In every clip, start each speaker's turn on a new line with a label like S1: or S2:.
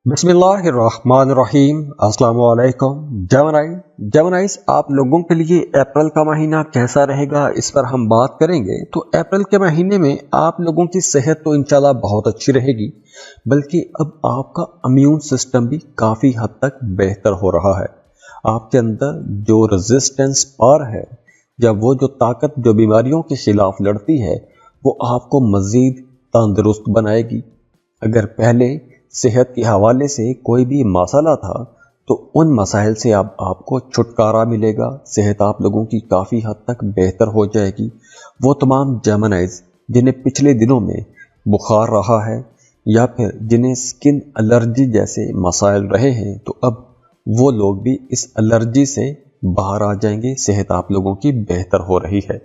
S1: बिस्मिल्लाहिर्रहमानिर्रहीम। अस्सलाम वालेकुम। जेमिनाइज आप लोगों के लिए अप्रैल का महीना कैसा रहेगा इस पर हम बात करेंगे। तो अप्रैल के महीने में आप लोगों की सेहत तो इंशाल्लाह बहुत अच्छी रहेगी, बल्कि अब आपका इम्यून सिस्टम भी काफ़ी हद तक बेहतर हो रहा है। आपके अंदर जो रेजिस्टेंस पावर है या वो जो ताकत जो बीमारियों के खिलाफ लड़ती है वो आपको मज़ीद तंदुरुस्त बनाएगी। अगर पहले सेहत के हवाले से कोई भी मसला था तो उन मसाइल से अब आपको छुटकारा मिलेगा। सेहत आप लोगों की काफ़ी हद तक बेहतर हो जाएगी। वो तमाम जेमिनाइज जिन्हें पिछले दिनों में बुखार रहा है या फिर जिन्हें स्किन एलर्जी जैसे मसाइल रहे हैं, तो अब वो लोग भी इस एलर्जी से बाहर आ जाएंगे। सेहत आप लोगों की बेहतर हो रही है।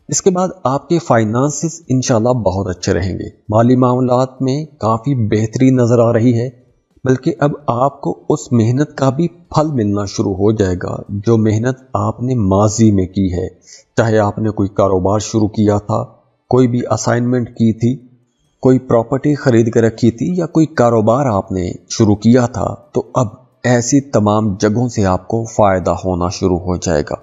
S1: इसके बाद आपके फाइनेंसेस इंशाल्लाह बहुत अच्छे रहेंगे। माली मामलात में काफ़ी बेहतरी नज़र आ रही है, बल्कि अब आपको उस मेहनत का भी फल मिलना शुरू हो जाएगा जो मेहनत आपने माजी में की है। चाहे आपने कोई कारोबार शुरू किया था, कोई भी असाइनमेंट की थी, कोई प्रॉपर्टी खरीद कर रखी थी या कोई कारोबार आपने शुरू किया था, तो अब ऐसी तमाम जगहों से आपको फ़ायदा होना शुरू हो जाएगा।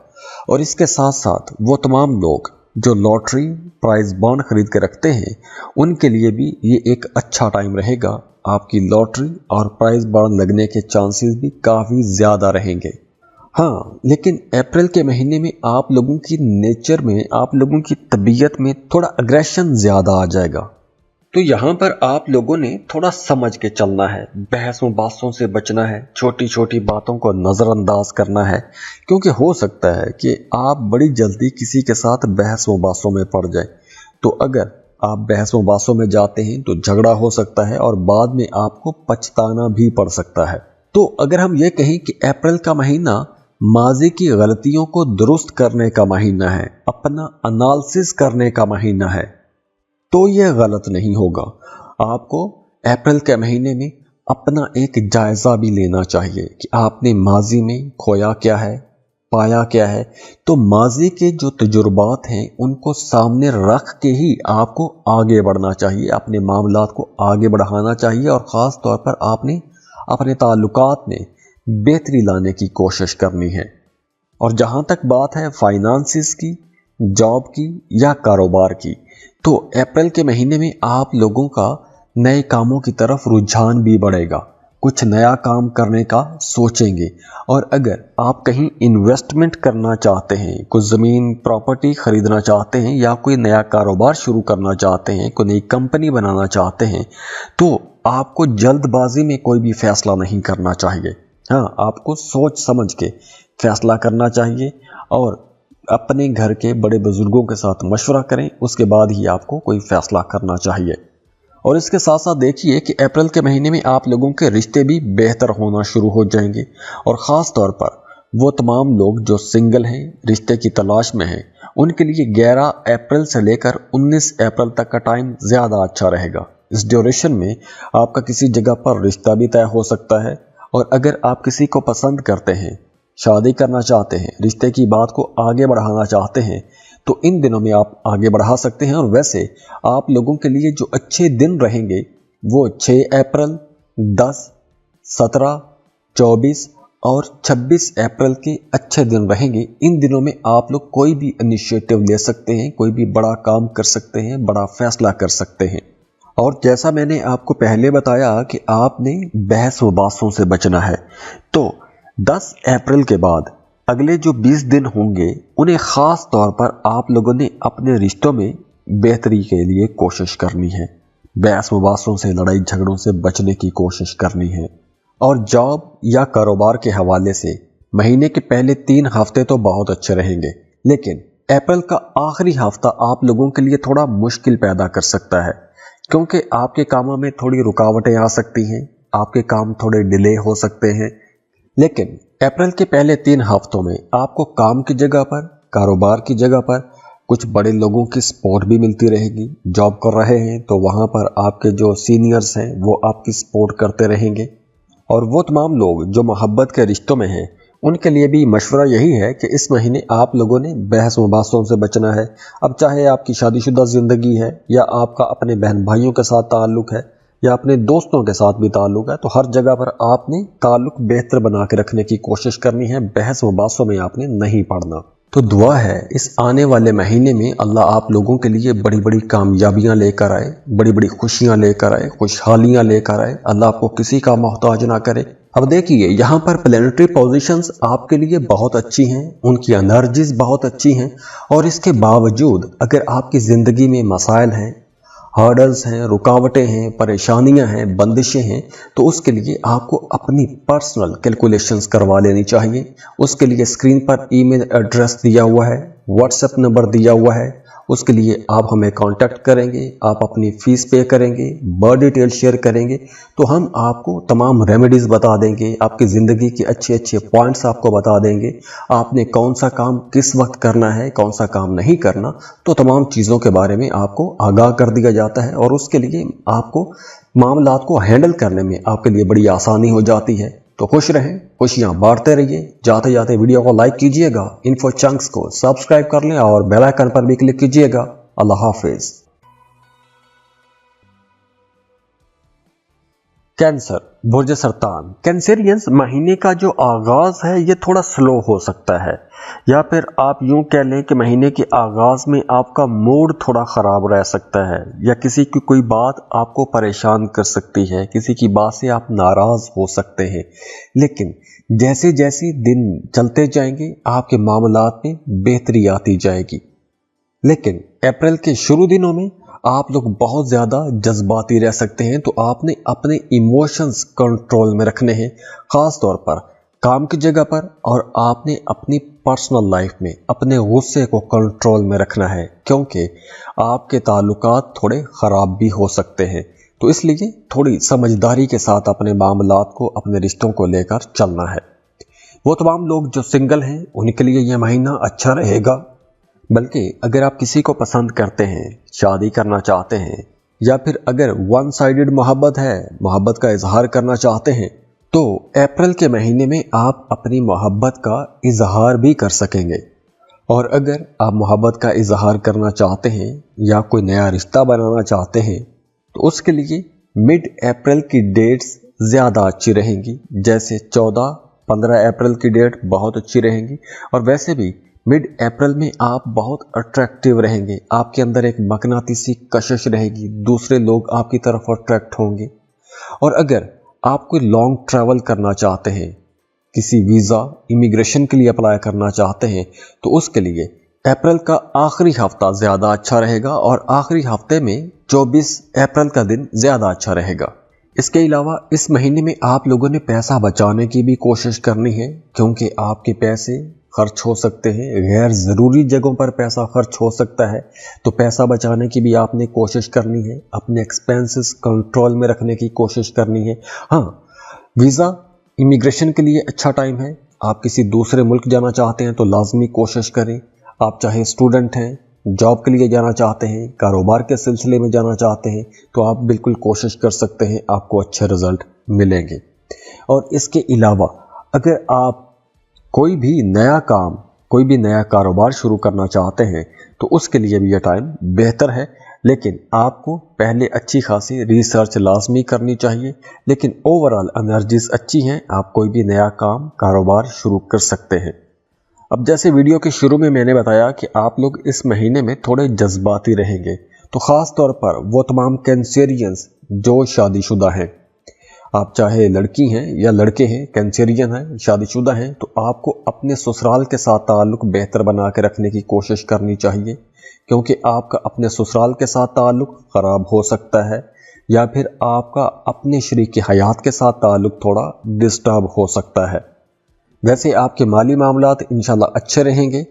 S1: और इसके साथ साथ वो तमाम लोग जो लॉटरी प्राइज बॉन्ड खरीद के रखते हैं, उनके लिए भी ये एक अच्छा टाइम रहेगा। आपकी लॉटरी और प्राइज बॉन्ड लगने के चांसेस भी काफ़ी ज़्यादा रहेंगे। हाँ, लेकिन अप्रैल के महीने में आप लोगों की नेचर में, आप लोगों की तबीयत में थोड़ा अग्रेशन ज़्यादा आ जाएगा। तो यहाँ पर आप लोगों ने थोड़ा समझ के चलना है, बहसों बातों से बचना है, छोटी छोटी बातों को नज़रअंदाज करना है, क्योंकि हो सकता है कि आप बड़ी जल्दी किसी के साथ बहसों बातों में पड़ जाए। तो अगर आप बहसों बातों में जाते हैं तो झगड़ा हो सकता है और बाद में आपको पछताना भी पड़ सकता है। तो अगर हम ये कहें कि अप्रैल का महीना माजी की गलतियों को दुरुस्त करने का महीना है, अपना एनालिसिस करने का महीना है, तो यह गलत नहीं होगा। आपको अप्रैल के महीने में अपना एक जायज़ा भी लेना चाहिए कि आपने माजी में खोया क्या है, पाया क्या है। तो माजी के जो तजुर्बात हैं उनको सामने रख के ही आपको आगे बढ़ना चाहिए, अपने मामलात को आगे बढ़ाना चाहिए और ख़ास तौर पर आपने अपने ताल्लुकात में बेहतरी लाने की कोशिश करनी है। और जहाँ तक बात है फाइनेंसिस की, जॉब की या कारोबार की, तो अप्रैल के महीने में आप लोगों का नए कामों की तरफ रुझान भी बढ़ेगा। कुछ नया काम करने का सोचेंगे। और अगर आप कहीं इन्वेस्टमेंट करना चाहते हैं, कुछ ज़मीन प्रॉपर्टी खरीदना चाहते हैं या कोई नया कारोबार शुरू करना चाहते हैं, कोई नई कंपनी बनाना चाहते हैं, तो आपको जल्दबाजी में कोई भी फैसला नहीं करना चाहिए। हाँ, आपको सोच समझ के फैसला करना चाहिए और अपने घर के बड़े बुजुर्गों के साथ मशवरा करें, उसके बाद ही आपको कोई फैसला करना चाहिए। और इसके साथ साथ देखिए कि अप्रैल के महीने में आप लोगों के रिश्ते भी बेहतर होना शुरू हो जाएंगे। और ख़ास तौर पर वो तमाम लोग जो सिंगल हैं, रिश्ते की तलाश में हैं, उनके लिए 11 अप्रैल से लेकर 19 अप्रैल तक का टाइम ज़्यादा अच्छा रहेगा। इस ड्यूरेशन में आपका किसी जगह पर रिश्ता भी तय हो सकता है। और अगर आप किसी को पसंद करते हैं, शादी करना चाहते हैं, रिश्ते की बात को आगे बढ़ाना चाहते हैं, तो इन दिनों में आप आगे बढ़ा सकते हैं। और वैसे आप लोगों के लिए जो अच्छे दिन रहेंगे वो 6 अप्रैल, 10, 17, 24 और 26 अप्रैल के अच्छे दिन रहेंगे। इन दिनों में आप लोग कोई भी इनिशिएटिव ले सकते हैं, कोई भी बड़ा काम कर सकते हैं, बड़ा फैसला कर सकते हैं। और जैसा मैंने आपको पहले बताया कि आपने बहस व बातों से बचना है, तो 10 अप्रैल के बाद अगले जो 20 दिन होंगे उन्हें ख़ास तौर पर आप लोगों ने अपने रिश्तों में बेहतरी के लिए कोशिश करनी है। बहस मुबासों से, लड़ाई झगड़ों से बचने की कोशिश करनी है। और जॉब या कारोबार के हवाले से महीने के पहले 3 हफ्ते तो बहुत अच्छे रहेंगे, लेकिन अप्रैल का आखिरी हफ्ता आप लोगों के लिए थोड़ा मुश्किल पैदा कर सकता है, क्योंकि आपके कामों में थोड़ी रुकावटें आ सकती हैं, आपके काम थोड़े डिले हो सकते हैं। लेकिन अप्रैल के पहले 3 हफ्तों में आपको काम की जगह पर, कारोबार की जगह पर कुछ बड़े लोगों की सपोर्ट भी मिलती रहेगी। जॉब कर रहे हैं तो वहाँ पर आपके जो सीनियर्स हैं वो आपकी सपोर्ट करते रहेंगे। और वो तमाम लोग जो मोहब्बत के रिश्तों में हैं, उनके लिए भी मशवरा यही है कि इस महीने आप लोगों ने बहस मुबासों से बचना है। अब चाहे आपकी शादीशुदा ज़िंदगी है या आपका अपने बहन भाइयों के साथ ताल्लुक़ है या अपने दोस्तों के साथ भी ताल्लुक है, तो हर जगह पर आपने ताल्लुक बेहतर बना के रखने की कोशिश करनी है। बहस मुबासों में आपने नहीं पड़ना। तो दुआ है इस आने वाले महीने में अल्लाह आप लोगों के लिए बड़ी बड़ी कामयाबियां लेकर आए, बड़ी बड़ी खुशियां लेकर आए, खुशहालियां लेकर आए। अल्लाह आपको किसी का मोहताज ना करे। अब देखिए यहाँ पर प्लेनेटरी पोजीशंस आपके लिए बहुत अच्छी हैं, उनकी एनर्जीज बहुत अच्छी हैं, और इसके बावजूद अगर आपकी ज़िंदगी में मसाइल हैं, हर्डल्स हैं, रुकावटें हैं, परेशानियां हैं, बंदिशें हैं, तो उसके लिए आपको अपनी पर्सनल कैलकुलेशंस करवा लेनी चाहिए। उसके लिए स्क्रीन पर ईमेल एड्रेस दिया हुआ है, व्हाट्सएप नंबर दिया हुआ है, उसके लिए आप हमें कांटेक्ट करेंगे, आप अपनी फ़ीस पे करेंगे, बर्थ डिटेल शेयर करेंगे, तो हम आपको तमाम रेमेडीज़ बता देंगे, आपकी ज़िंदगी के अच्छे अच्छे पॉइंट्स आपको बता देंगे, आपने कौन सा काम किस वक्त करना है, कौन सा काम नहीं करना, तो तमाम चीज़ों के बारे में आपको आगाह कर दिया जाता है, और उसके लिए आपको मामलात को हैंडल करने में आपके लिए बड़ी आसानी हो जाती है। तो खुश रहें, खुशियां बांटते रहिए। जाते जाते वीडियो को लाइक कीजिएगा, इन्फो चंक्स को सब्सक्राइब कर लें और बेल आइकन पर भी क्लिक कीजिएगा। अल्लाह हाफिज। कैंसर, बुर्ज सरतान, कैंसेरियंस महीने का जो आगाज है ये थोड़ा स्लो हो सकता है, या फिर आप यूं कह लें कि महीने के आगाज में आपका मूड थोड़ा ख़राब रह सकता है, या किसी की कोई बात आपको परेशान कर सकती है, किसी की बात से आप नाराज़ हो सकते हैं। लेकिन जैसे जैसे दिन चलते जाएंगे आपके मामलात में बेहतरी आती जाएगी। लेकिन अप्रैल के शुरू दिनों में आप लोग बहुत ज़्यादा जज्बाती रह सकते हैं, तो आपने अपने इमोशंस कंट्रोल में रखने हैं, ख़ास तौर पर काम की जगह पर, और आपने अपनी पर्सनल लाइफ में अपने गुस्से को कंट्रोल में रखना है, क्योंकि आपके ताल्लुकात थोड़े ख़राब भी हो सकते हैं। तो इसलिए थोड़ी समझदारी के साथ अपने मामलात को, अपने रिश्तों को लेकर चलना है। वो तमाम लोग जो सिंगल हैं उनके लिए यह महीना अच्छा रहेगा, बल्कि अगर आप किसी को पसंद करते हैं, शादी करना चाहते हैं, या फिर अगर वन साइडेड मोहब्बत है, मोहब्बत का इजहार करना चाहते हैं, तो अप्रैल के महीने में आप अपनी मोहब्बत का इजहार भी कर सकेंगे। और अगर आप मोहब्बत का इजहार करना चाहते हैं या कोई नया रिश्ता बनाना चाहते हैं, तो उसके लिए मिड अप्रैल की डेट्स ज़्यादा अच्छी रहेंगी। जैसे 14-15 अप्रैल की डेट बहुत अच्छी रहेंगी, और वैसे भी मिड अप्रैल में आप बहुत अट्रैक्टिव रहेंगे, आपके अंदर एक मकनातीसी कशिश रहेगी, दूसरे लोग आपकी तरफ अट्रैक्ट होंगे। और अगर आप कोई लॉन्ग ट्रैवल करना चाहते हैं, किसी वीज़ा इमिग्रेशन के लिए अप्लाई करना चाहते हैं, तो उसके लिए अप्रैल का आखिरी हफ्ता ज़्यादा अच्छा रहेगा, और आखिरी हफ्ते में 24 अप्रैल का दिन ज़्यादा अच्छा रहेगा। इसके अलावा इस महीने में आप लोगों ने पैसा बचाने की भी कोशिश करनी है, क्योंकि आपके पैसे खर्च हो सकते हैं, गैर ज़रूरी जगहों पर पैसा खर्च हो सकता है। तो पैसा बचाने की भी आपने कोशिश करनी है, अपने एक्सपेंसेस कंट्रोल में रखने की कोशिश करनी है। हाँ, वीज़ा इमिग्रेशन के लिए अच्छा टाइम है। आप किसी दूसरे मुल्क जाना चाहते हैं तो लाजमी कोशिश करें। आप चाहे स्टूडेंट हैं, जॉब के लिए जाना चाहते हैं, कारोबार के सिलसिले में जाना चाहते हैं, तो आप बिल्कुल कोशिश कर सकते हैं, आपको अच्छे रिजल्ट मिलेंगे। और इसके अलावा अगर आप कोई भी नया काम, कोई भी नया कारोबार शुरू करना चाहते हैं, तो उसके लिए भी यह टाइम बेहतर है। लेकिन आपको पहले अच्छी खासी रिसर्च लाजमी करनी चाहिए। लेकिन ओवरऑल एनर्जीज अच्छी हैं, आप कोई भी नया काम, कारोबार शुरू कर सकते हैं। अब जैसे वीडियो के शुरू में मैंने बताया कि आप लोग इस महीने में थोड़े जज्बाती रहेंगे, तो ख़ास तौर पर वो तमाम कैंसेरियंस जो शादीशुदा हैं, आप चाहे लड़की हैं या लड़के हैं, कैंसेरियन हैं, शादीशुदा हैं, तो आपको अपने ससुराल के साथ ताल्लुक़ बेहतर बना के रखने की कोशिश करनी चाहिए, क्योंकि आपका अपने ससुराल के साथ ताल्लुक़ ख़राब हो सकता है, या फिर आपका अपने शरीक हयात के साथ ताल्लुक़ थोड़ा डिस्टर्ब हो सकता है। वैसे आपके माली मामलात इंशाल्लाह अच्छे रहेंगे,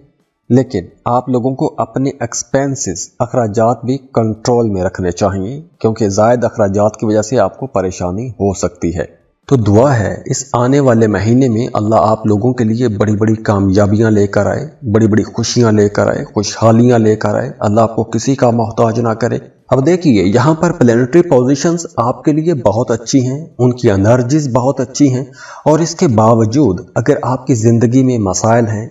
S1: लेकिन आप लोगों को अपने एक्सपेंसेस, अखराजात भी कंट्रोल में रखने चाहिए, क्योंकि ज़ायद अखराजात की वजह से आपको परेशानी हो सकती है। तो दुआ है इस आने वाले महीने में अल्लाह आप लोगों के लिए बड़ी बड़ी कामयाबियां लेकर आए, बड़ी बड़ी खुशियां लेकर आए, खुशहालियां लेकर आए। अल्लाह आपको किसी का मोहताज ना करे। अब देखिए यहाँ पर प्लेनेटरी पोजीशंस आपके लिए बहुत अच्छी हैं, उनकी एनर्जीज बहुत अच्छी हैं, और इसके बावजूद अगर आपकी ज़िंदगी में मसाइल हैं,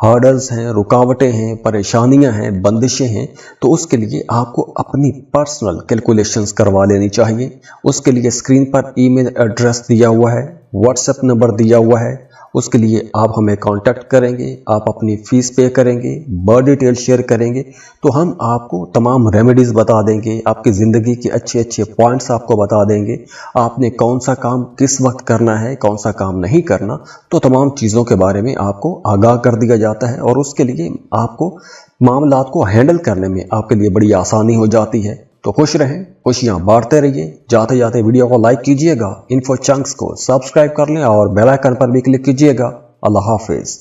S1: हर्डल्स हैं, रुकावटें हैं, परेशानियां हैं, बंदिशें हैं, तो उसके लिए आपको अपनी पर्सनल कैलकुलेशंस करवा लेनी चाहिए। उसके लिए स्क्रीन पर ईमेल एड्रेस दिया हुआ है, व्हाट्सएप नंबर दिया हुआ है, उसके लिए आप हमें कांटेक्ट करेंगे, आप अपनी फ़ीस पे करेंगे, बर्थ डिटेल शेयर करेंगे, तो हम आपको तमाम रेमेडीज़ बता देंगे, आपकी ज़िंदगी के अच्छे अच्छे पॉइंट्स आपको बता देंगे, आपने कौन सा काम किस वक्त करना है, कौन सा काम नहीं करना, तो तमाम चीज़ों के बारे में आपको आगाह कर दिया जाता है और उसके लिए आपको मामलात को हैंडल करने में आपके लिए बड़ी आसानी हो जाती है। तो खुश रहें, खुशियां बांटते रहिए। जाते जाते वीडियो को लाइक कीजिएगा, इन्फो चंक्स को सब्सक्राइब कर लें और बेल आइकन पर भी क्लिक कीजिएगा। अल्लाह हाफिज।